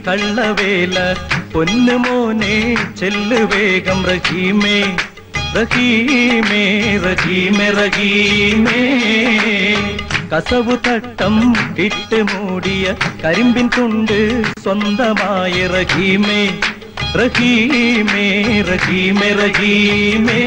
കള്ളവേല പൊന്നുമോനെ ചെല്ലു വേഗം റഹീമേ റഹീമേ റഹീമേ റഹീമേ കസവു തട്ടം ഇട്ട് മൂടിയ കരിമ്പിൻ തുണ്ട് സ്വന്തമായ റഹീമേ റഹീമേ റഹീമേ റഹീമേ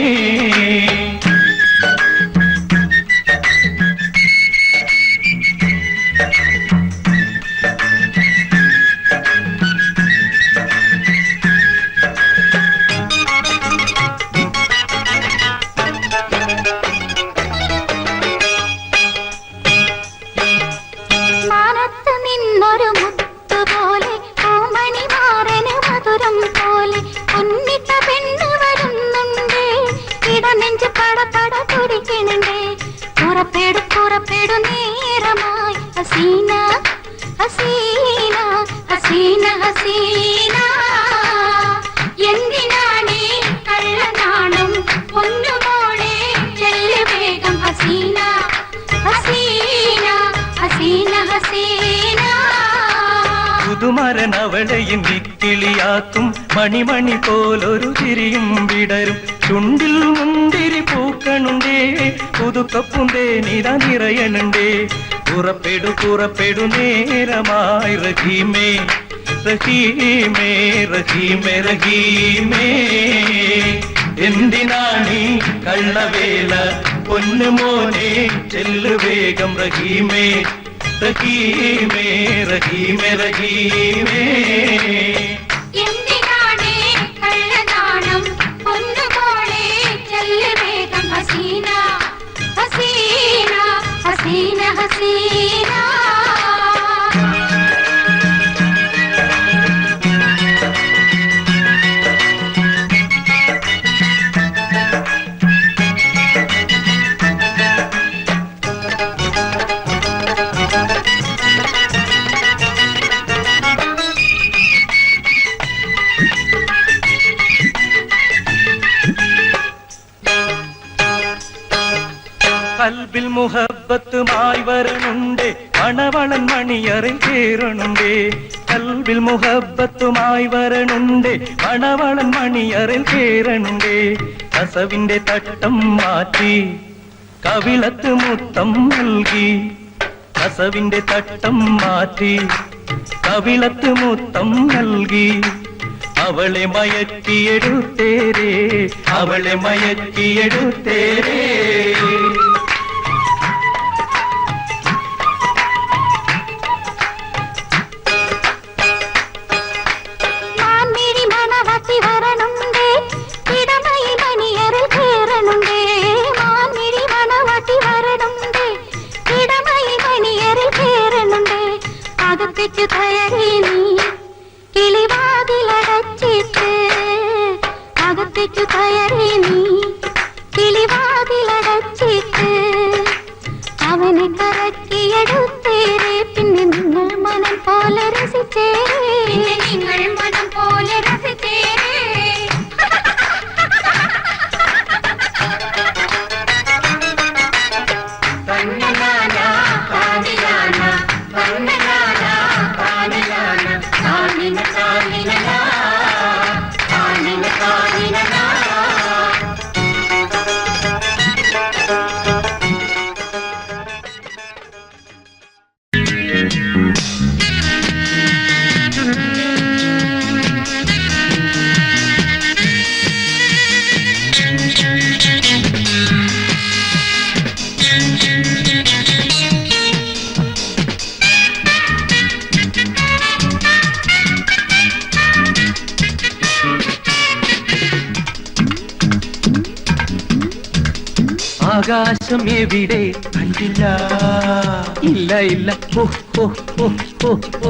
പുതുമരനവളയും ഇക്കിളിയാക്കും മണിമണി പോലൊരു തിരിയും വിടരും ചുണ്ടിൽ മുന്തിരി പൂക്കണുണ്ടേ പുതുക്കപ്പുന്തേ നിര നിറയണുണ്ടേ പുറപ്പെടു നേരമായി റഹീമേ റഹീമേ റഹീമേ റഹീമേ എന്തിനാണീ കള്ളവേല പൊന്നുമോനെ ചെല്ലു വേഗം റഹീമേ റഹീമേ റഹീമേ റഹീമേ എന്തിനാണേ കള്ളനാണം പൊന്നുമോളെ ചെല്ലു വേഗം ഹസീന ഹസീന ഹസീന ഹസീന കൽബിൽ മുഹബ്ബത്തുമായി വരണുണ്ടേ മണവളൻ മണിയറിൽ കേറണുണ്ടേ കൽബിൽ മുഹബ്ബത്തുമായി വരണുണ്ടേ മണവളൻ മണിയറിൽ കേറണുണ്ടേ കസവിന്റെ തട്ടം മാറ്റി കവിളത്ത് മുത്തം നൽകി കസവിന്റെ തട്ടം മാറ്റി കവിളത്ത് മുത്തം നൽകി അവളെ മയക്കിയെടുത്തേരേ അവളെ മയക്കിയെടുത്തേരേ അവനെ കറക്കിയെടുത്തേരെ പിന്നെ നിങ്ങൾ മനം പോലെ രസിച്ചേരെ പിന്നെ നിങ്ങൾ മനം പോലെ രസിച്ചേരെ ആകാശം എവിടെ കണ്ടില്ല ഇല്ല ഇല്ല ഓ ഓ ഓ ഓ ഓ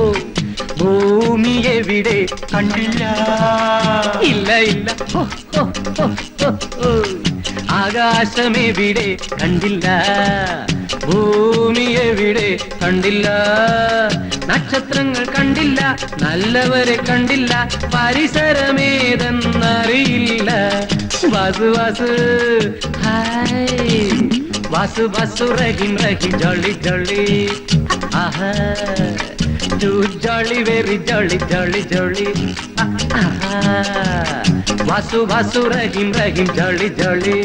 ഭൂമി എവിടെ കണ്ടില്ല ഇല്ല ഇല്ല ഓ ഓ ഓ ഓ ഓ ആകാശം എവിടെ കണ്ടില്ല ഭൂമി എവിടെ കണ്ടില്ല നക്ഷത്രങ്ങൾ കണ്ടില്ല നല്ലവരെ കണ്ടില്ല പരിസരമേതെന്നറിയില്ല വാസു വാസു ഹായ് വാസു വാസു റഹിം റഹിം ജോളി ജോളി ആഹാ Too jolly, very jolly, jolly, jolly. Vasu, Vasu, Rahim, Rahim, jolly, jolly.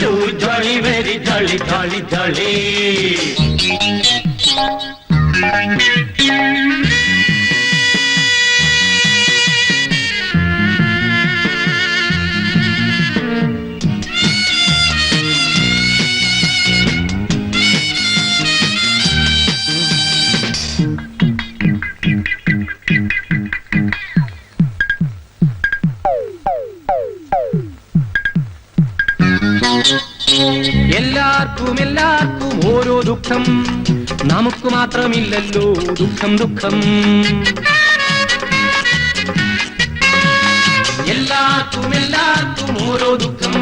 Too jolly, very jolly, jolly, jolly. എല്ലാവർക്കും എല്ലാവർക്കും ഓരോ ദുഃഖം, നമുക്ക് മാത്രമില്ലല്ലോ ദുഃഖം ദുഃഖം. എല്ലാവർക്കും എല്ലാവർക്കും ഓരോ ദുഃഖം,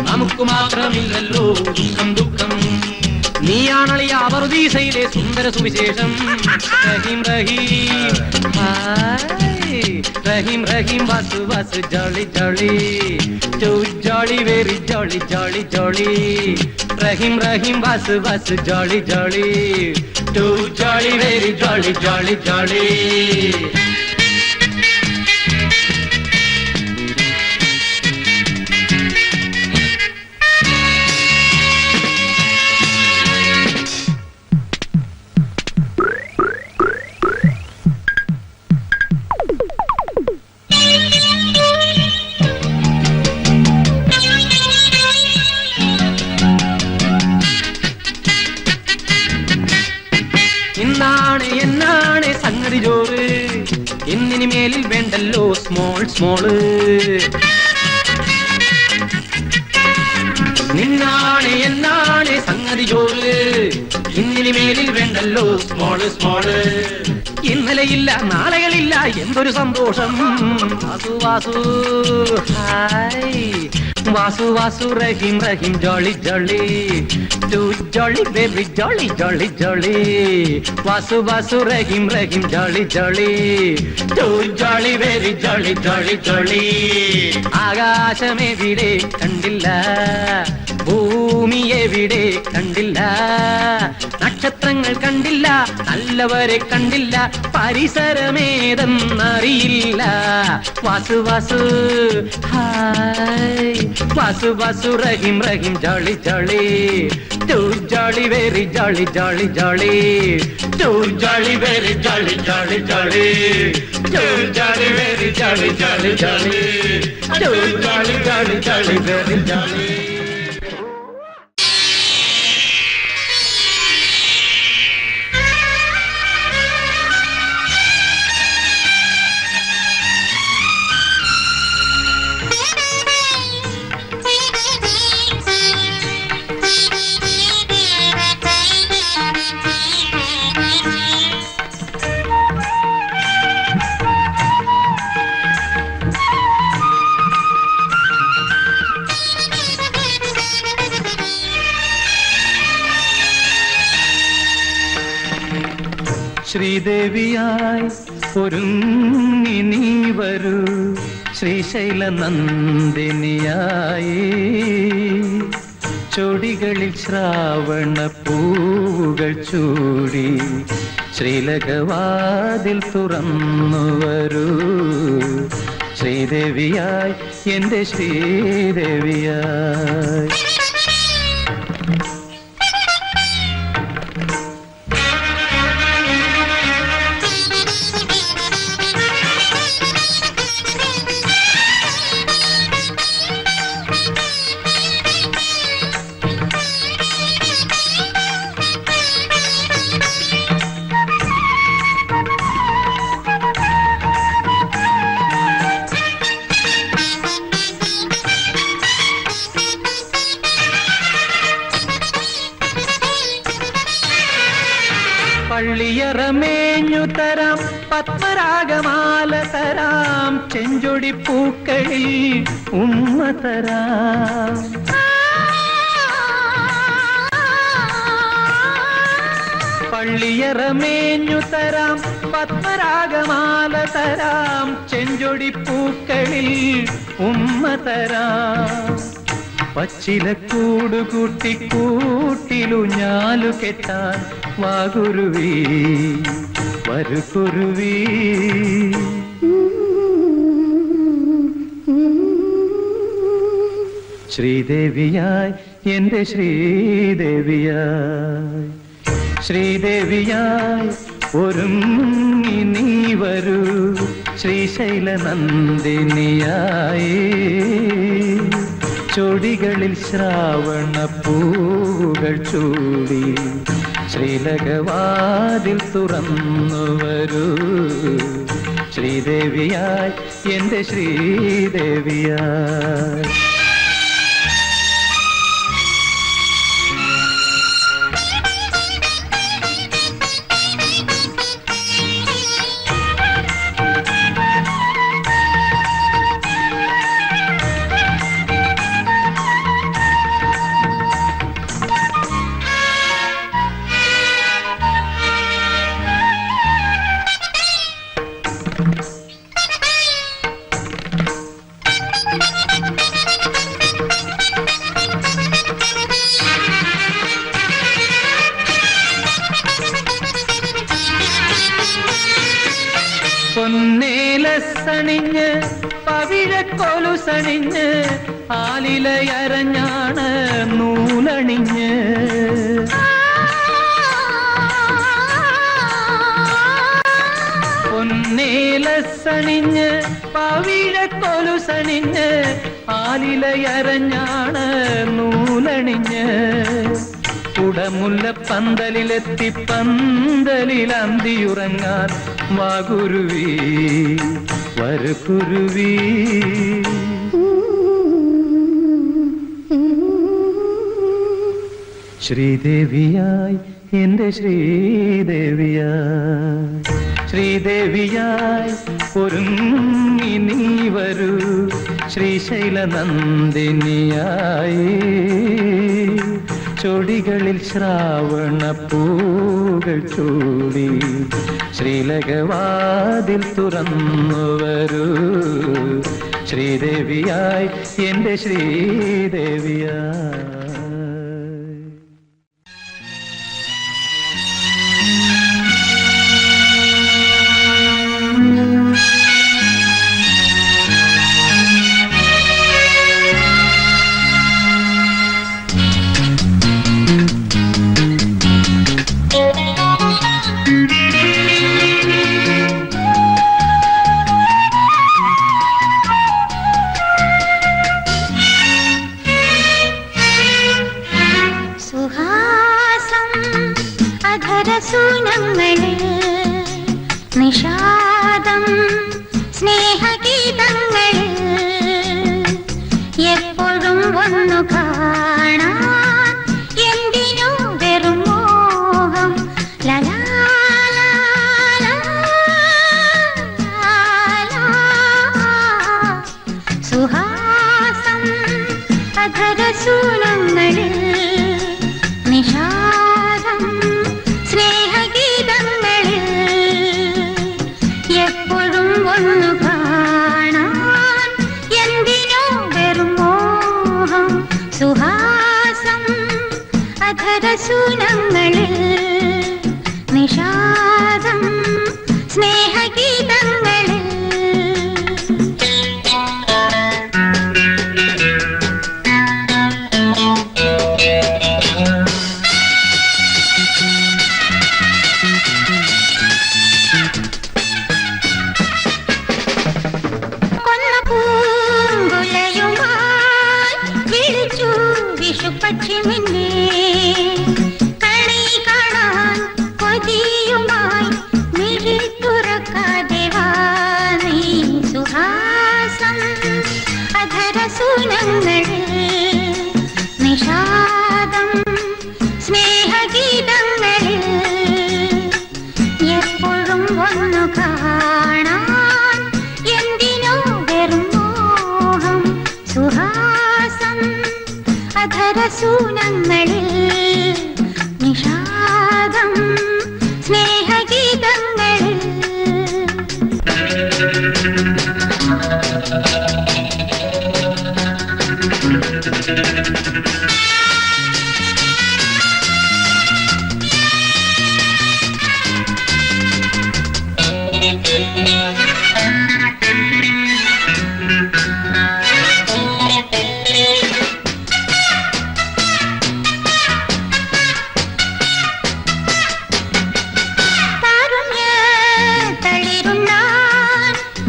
നമുക്ക് മാത്രമില്ലല്ലോ ദുഃഖം ദുഃഖം. നീയാണളിയ പറുദീസയിലെ സുന്ദര സുവിശേഷം. റഹീം റഹീം റഹീം റഹീം Vasu Vasu Jolly jolly. Too jolly, very jolly, jolly, jolly. Rahim Rahim vasu vasu jolly jolly. Too jolly, very jolly, jolly, jolly. എന്നാണ് സംഗതി ജോറ്, എന്നിനി മേലിൽ വേണ്ടല്ലോ സ്മോൾ സ്മോള്. എന്നാണ് സംഗതി ജോറ്, ഇന്നിനി മേലിൽ വേണ്ടല്ലോ സ്മോള് സ്മോള്. ഇന്നലെയില്ല നാളെകളില്ല എന്തൊരു സന്തോഷം. Vasu Vasu hi Vasu Vasu Rahim Rahim jolly jolly. Too jolly, very jolly, jolly, jolly. Vasu Vasu Rahim Rahim jolly jolly. Too jolly, very jolly, jolly, jolly. ആകാശമെവിടെ കണ്ടില്ല, ഭൂമിയെവിടെ കണ്ടില്ല, നക്ഷത്രങ്ങൾ കണ്ടില്ല, നല്ലവരെ കണ്ടില്ല, പരിസരമേതെന്നറിയില്ല. Vasu Vasu hi Vasu Vasu Rahim Rahim jolly jolly. Too jolly, very jolly, jolly, jolly. Too jolly, very jolly, jolly, jolly. Too jolly, very jolly, jolly, jolly. Too jolly, jolly, jolly, very jolly. ശ്രീദേവിയായി ഒരുങ്ങി നീ വരൂ, ശ്രീശൈല നന്ദിനിയായി. ചൊടികളിൽ ശ്രാവണ പൂവുകൾ ചൂടി, ശ്രീലകവാതിൽ തുറന്നു വരൂ. ശ്രീദേവിയായി എന്റെ ശ്രീദേവിയായി. പള്ളിയറമേഞ്ഞു തരാം, പത്മരാഗമാല തരാം, ചെഞ്ചൊടി പൂക്കളിൽ ഉമ്മ തരാം. പള്ളിയറമേഞ്ഞു തരാം, പത്മരാഗമാല തരാം, ചെഞ്ചൊടി പൂക്കളിൽ ഉമ്മ തരാം. പച്ചിലക്കൂട് കൂട്ടി കൂട്ടിലുഞ്ഞാലു കെട്ടാൻ വാകുരുവി വരുകുരുവി. ശ്രീദേവിയായി എന്റെ ശ്രീദേവിയായി, ശ്രീദേവിയായി ഒരുങ്ങി നീ വരൂ ശ്രീശൈല നന്ദിനിയായി. ചൊടികളിൽ ശ്രാവണ പൂവുകൾ ചൂടി ശ്രീലകവാതിൽ തുറന്നു വരൂ ശ്രീദേവിയായി എന്റെ ശ്രീദേവിയായി. പൊന്നേലസണിഞ്ഞ് പവിഴക്കൊലുസണിഞ്ഞ് ആലിലയരഞ്ഞാണ് നൂലണിഞ്ഞ്. പൊന്നേലസണിഞ്ഞ് പവിഴക്കൊലുസണിഞ്ഞ് ആലിലയരഞ്ഞാണ് നൂലണിഞ്ഞ്. കുടമുല്ല പന്തലിലെത്തി പന്തലിൽ അന്തിയുറങ്ങാൻ വാകുരുവി വരുകുരുവി. ശ്രീദേവിയായി എന്റെ ശ്രീദേവിയായി, ശ്രീദേവിയായി ഒരുങ്ങി നീ വരൂ ശ്രീശൈല നന്ദിനിയായി. ചൊടികളിൽ ശ്രാവണ പൂകൾ ചൂടി ശ്രീലകവാതിൽ തുറന്നു വരൂ ശ്രീദേവിയായി എന്റെ ശ്രീദേവിയായി. നിഷാദം സ്നേഹഗീതങ്ങൾ എപ്പോഴും ഒന്നു കാണാൻ എന്തിനു വെറും മോഹം. സുഹാസം അധരസൂനങ്ങൾ നിഷാദം സ്നേഹഗീതങ്ങൾ എപ്പോഴും ഒന്നു കാണാൻ എന്തിനോ വെറും മോഹം. സുഹാസം അധരസൂനങ്ങൾ നിഷാദം സ്നേഹഗീതങ്ങൾ. പക്ഷി മിന്നേ കണി കാണാൻ കൊതിയുമായി മിഴി തുറക്കാതെ വാ നീ. സുഹാസം അധരസൂനങ്ങൾ നിഷാദം സ്നേഹഗീതങ്ങൾ എപ്പോഴും ഒന്നു കാണാൻ എന്തിനോ വെറും മോഹം. സുഹാസം അധരസൂനങ്ങളിൽ നിഷാദം സ്നേഹഗീതങ്ങളിൽ.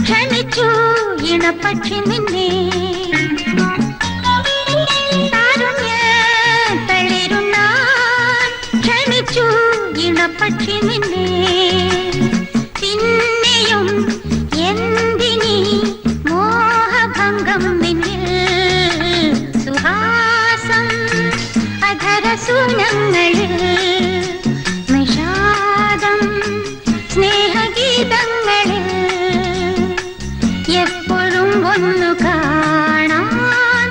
ക്ഷണിച്ചു ഇണപക്ഷി നിന്നെ ക്ഷണിച്ചു ഇണപക്ഷി നിന്നെ പിന്നെയും എന്തിനീ മോഹഭംഗം നിന്നിൽ സുഹാസം അധരസൂനങ്ങളിൽ നിഷാദം സ്നേഹഗീതങ്ങളിൽ എപ്പോഴും ഒന്നു കാണാൻ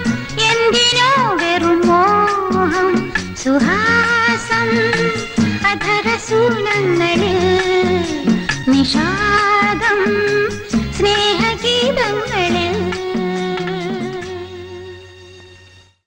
എന്തിനോ വെറും മോഹം സുഹാസം അധരസൂനങ്ങളിൽ നിഷാദം സ്നേഹഗീതം